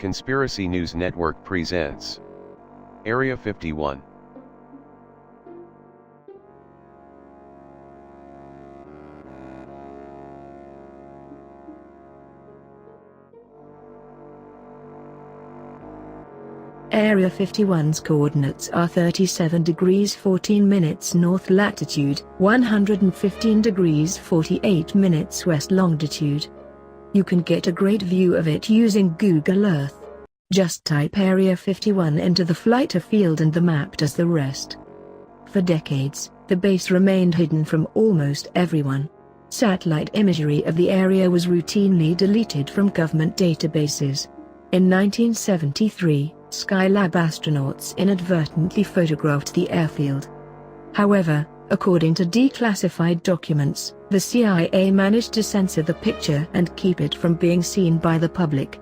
Conspiracy News Network presents Area 51. Area 51's coordinates are 37 degrees 14 minutes north latitude, 115 degrees 48 minutes west longitude. You can get a great view of it using Google Earth. Just type Area 51 into the flight field and the map does the rest. For decades, the base remained hidden from almost everyone. Satellite imagery of the area was routinely deleted from government databases. In 1973, Skylab astronauts inadvertently photographed the airfield. However, according to declassified documents, the CIA managed to censor the picture and keep it from being seen by the public.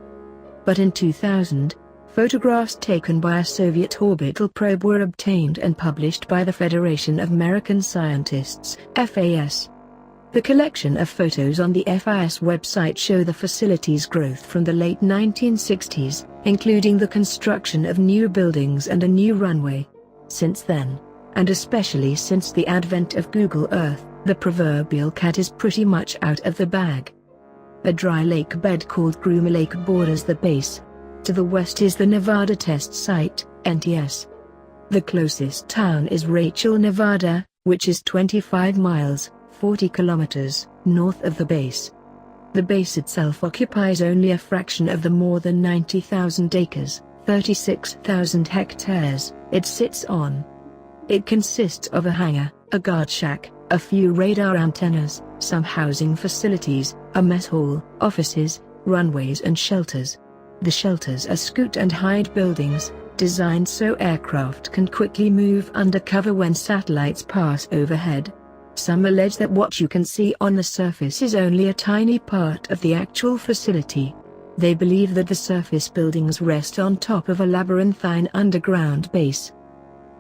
But in 2000, photographs taken by a Soviet orbital probe were obtained and published by the Federation of American Scientists, FAS. The collection of photos on the FAS website show the facility's growth from the late 1960s, including the construction of new buildings and a new runway. Since then, and especially since the advent of Google Earth, the proverbial cat is pretty much out of the bag. A dry lake bed called Groom Lake borders the base. To the west is the Nevada Test Site, NTS. The closest town is Rachel, Nevada, which is 25 miles, 40 kilometers, north of the base. The base itself occupies only a fraction of the more than 90,000 acres, 36,000 hectares, it sits on. It consists of a hangar, a guard shack, a few radar antennas, some housing facilities, a mess hall, offices, runways and shelters. The shelters are scoot and hide buildings, designed so aircraft can quickly move undercover when satellites pass overhead. Some allege that what you can see on the surface is only a tiny part of the actual facility. They believe that the surface buildings rest on top of a labyrinthine underground base.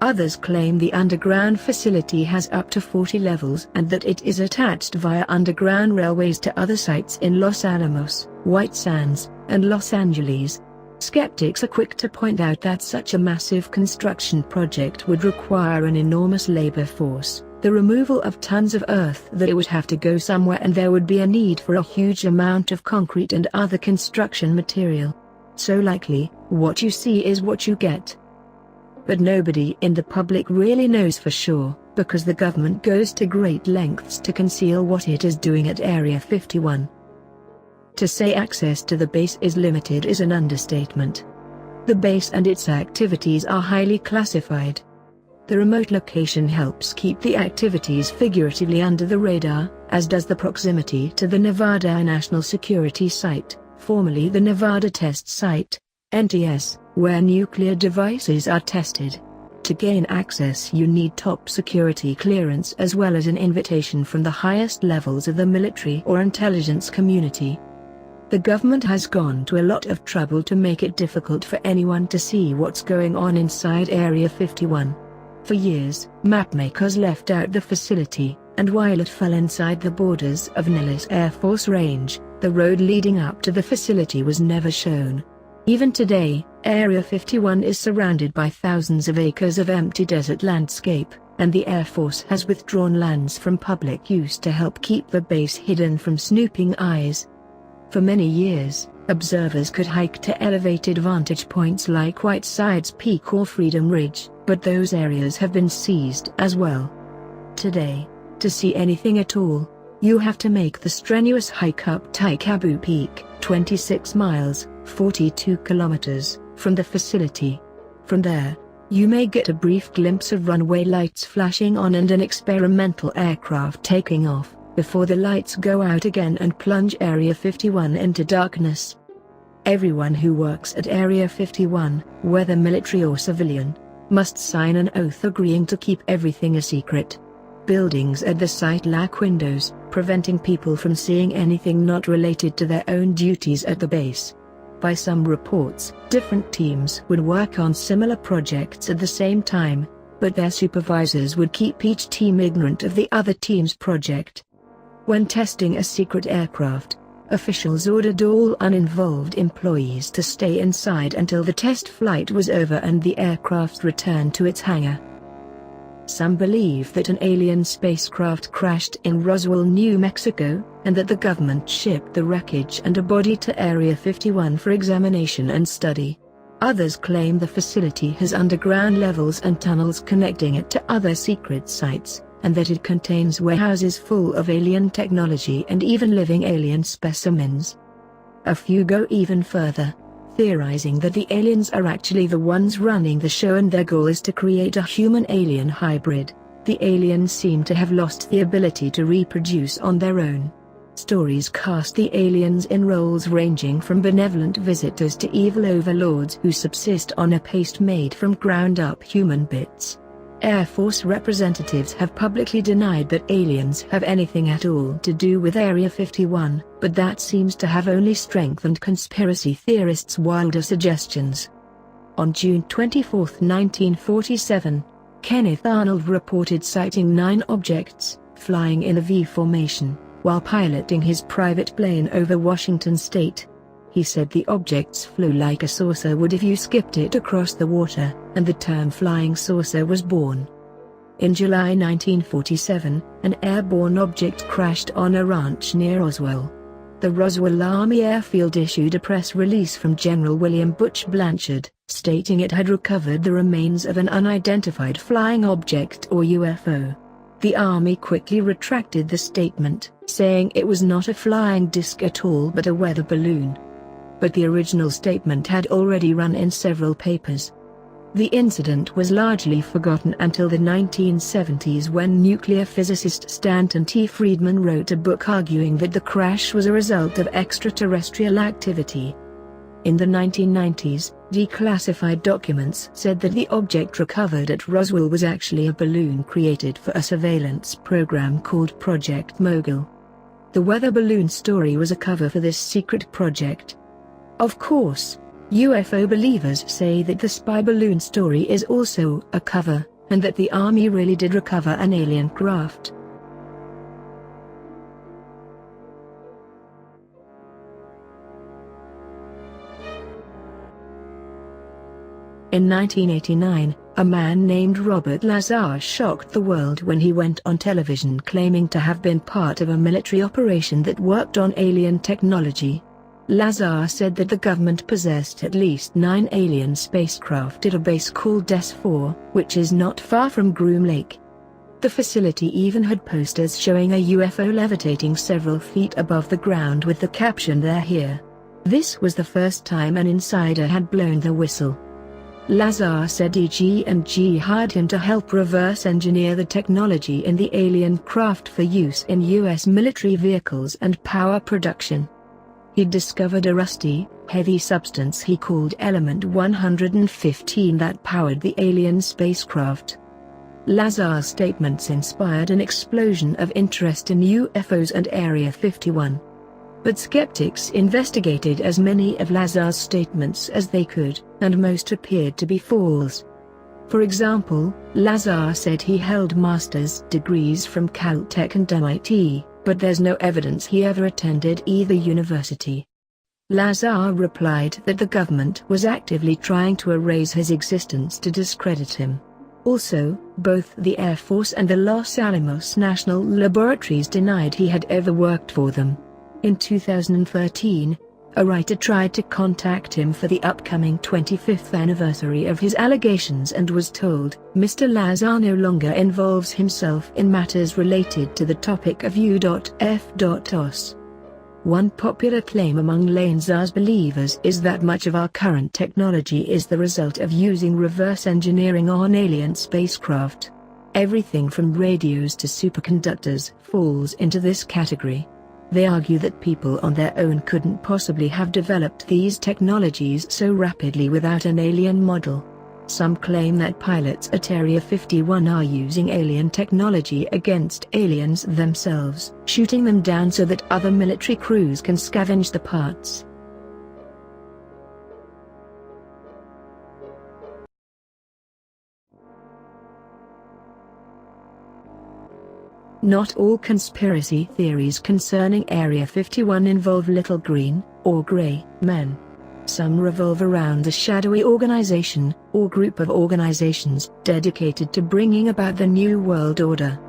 Others claim the underground facility has up to 40 levels and that it is attached via underground railways to other sites in Los Alamos, White Sands, and Los Angeles. Skeptics are quick to point out that such a massive construction project would require an enormous labor force, the removal of tons of earth, that it would have to go somewhere, and there would be a need for a huge amount of concrete and other construction material. So likely, what you see is what you get. But nobody in the public really knows for sure, because the government goes to great lengths to conceal what it is doing at Area 51. To say access to the base is limited is an understatement. The base and its activities are highly classified. The remote location helps keep the activities figuratively under the radar, as does the proximity to the Nevada National Security Site, formerly the Nevada Test Site, NTS, where nuclear devices are tested. To gain access you need top security clearance as well as an invitation from the highest levels of the military or intelligence community. The government has gone to a lot of trouble to make it difficult for anyone to see what's going on inside Area 51. For years, mapmakers left out the facility, and while it fell inside the borders of Nellis Air Force Range, the road leading up to the facility was never shown. Even today, Area 51 is surrounded by thousands of acres of empty desert landscape, and the Air Force has withdrawn lands from public use to help keep the base hidden from snooping eyes. For many years, observers could hike to elevated vantage points like Whiteside's Peak or Freedom Ridge, but those areas have been seized as well. Today, to see anything at all, you have to make the strenuous hike up Taikabu Peak, 26 miles, 42 kilometers, from the facility. From there, you may get a brief glimpse of runway lights flashing on and an experimental aircraft taking off, before the lights go out again and plunge Area 51 into darkness. Everyone who works at Area 51, whether military or civilian, must sign an oath agreeing to keep everything a secret. Buildings at the site lack windows, preventing people from seeing anything not related to their own duties at the base. By some reports, different teams would work on similar projects at the same time, but their supervisors would keep each team ignorant of the other team's project. When testing a secret aircraft, Officials ordered all uninvolved employees to stay inside until the test flight was over and the aircraft returned to its hangar. Some believe that an alien spacecraft crashed in Roswell, New Mexico, and that the government shipped the wreckage and a body to Area 51 for examination and study. Others claim the facility has underground levels and tunnels connecting it to other secret sites, and that it contains warehouses full of alien technology and even living alien specimens. A few go even further, theorizing that the aliens are actually the ones running the show and their goal is to create a human-alien hybrid. The aliens seem to have lost the ability to reproduce on their own. Stories cast the aliens in roles ranging from benevolent visitors to evil overlords who subsist on a paste made from ground-up human bits. Air Force representatives have publicly denied that aliens have anything at all to do with Area 51, but that seems to have only strengthened conspiracy theorists' wilder suggestions. On June 24, 1947, Kenneth Arnold reported sighting 9 objects, flying in a V formation, while piloting his private plane over Washington state. He said the objects flew like a saucer would if you skipped it across the water, and the term flying saucer was born. In July 1947, an airborne object crashed on a ranch near Roswell. The Roswell Army Airfield issued a press release from General William Butch Blanchard, stating it had recovered the remains of an unidentified flying object or UFO. The Army quickly retracted the statement, saying it was not a flying disc at all but a weather balloon. But the original statement had already run in several papers. The incident was largely forgotten until the 1970s when nuclear physicist Stanton T. Friedman wrote a book arguing that the crash was a result of extraterrestrial activity. In the 1990s, declassified documents said that the object recovered at Roswell was actually a balloon created for a surveillance program called Project Mogul. The weather balloon story was a cover for this secret project. Of course, UFO believers say that the spy balloon story is also a cover, and that the Army really did recover an alien craft. In 1989, a man named Robert Lazar shocked the world when he went on television claiming to have been part of a military operation that worked on alien technology. Lazar said that the government possessed at least 9 alien spacecraft at a base called DES-4, which is not far from Groom Lake. The facility even had posters showing a UFO levitating several feet above the ground with the caption "They're here." This was the first time an insider had blown the whistle. Lazar said EG&G hired him to help reverse engineer the technology in the alien craft for use in U.S. military vehicles and power production. He'd discovered a rusty, heavy substance he called Element 115 that powered the alien spacecraft. Lazar's statements inspired an explosion of interest in UFOs and Area 51. But skeptics investigated as many of Lazar's statements as they could, and most appeared to be false. For example, Lazar said he held master's degrees from Caltech and MIT, but there's no evidence he ever attended either university. Lazar replied that the government was actively trying to erase his existence to discredit him. Also, both the Air Force and the Los Alamos National Laboratories denied he had ever worked for them. In 2013, a writer tried to contact him for the upcoming 25th anniversary of his allegations and was told, "Mr. Lazar no longer involves himself in matters related to the topic of U.F.os." One popular claim among Lazar's believers is that much of our current technology is the result of using reverse engineering on alien spacecraft. Everything from radios to superconductors falls into this category. They argue that people on their own couldn't possibly have developed these technologies so rapidly without an alien model. Some claim that pilots at Area 51 are using alien technology against aliens themselves, shooting them down so that other military crews can scavenge the parts. Not all conspiracy theories concerning Area 51 involve little green, or gray, men. Some revolve around a shadowy organization, or group of organizations, dedicated to bringing about the New World Order.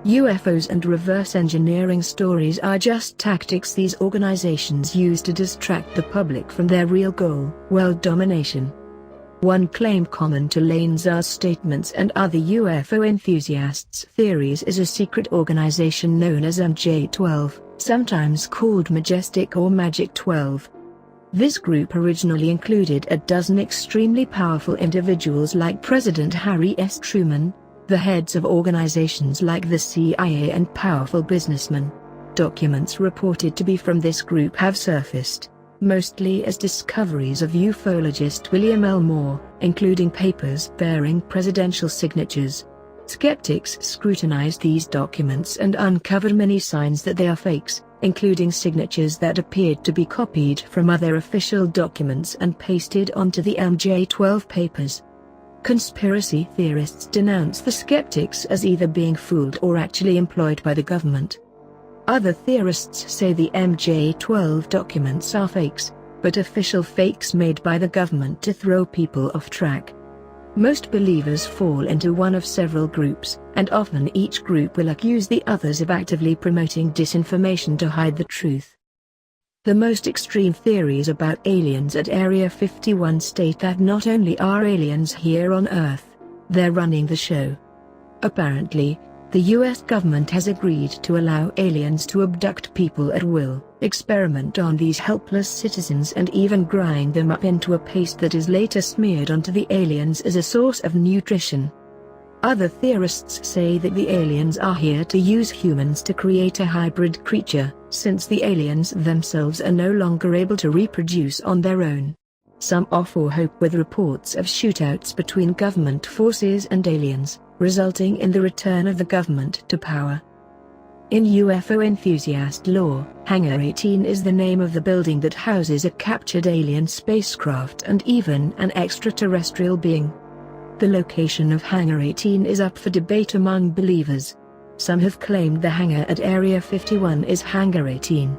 UFOs and reverse engineering stories are just tactics these organizations use to distract the public from their real goal, world domination. One claim common to Lanzar's statements and other UFO enthusiasts' theories is a secret organization known as MJ-12, sometimes called Majestic or Magic 12. This group originally included a dozen extremely powerful individuals like President Harry S. Truman, the heads of organizations like the CIA, and powerful businessmen. Documents reported to be from this group have surfaced, mostly as discoveries of ufologist William L. Moore, including papers bearing presidential signatures. Skeptics scrutinized these documents and uncovered many signs that they are fakes, including signatures that appeared to be copied from other official documents and pasted onto the MJ-12 papers. Conspiracy theorists denounce the skeptics as either being fooled or actually employed by the government. Other theorists say the MJ-12 documents are fakes, but official fakes made by the government to throw people off track. Most believers fall into one of several groups, and often each group will accuse the others of actively promoting disinformation to hide the truth. The most extreme theories about aliens at Area 51 state that not only are aliens here on Earth, they're running the show. Apparently, the US government has agreed to allow aliens to abduct people at will, experiment on these helpless citizens, and even grind them up into a paste that is later smeared onto the aliens as a source of nutrition. Other theorists say that the aliens are here to use humans to create a hybrid creature, since the aliens themselves are no longer able to reproduce on their own. Some offer hope with reports of shootouts between government forces and aliens, resulting in the return of the government to power. In UFO enthusiast lore, Hangar 18 is the name of the building that houses a captured alien spacecraft and even an extraterrestrial being. The location of Hangar 18 is up for debate among believers. Some have claimed the hangar at Area 51 is Hangar 18.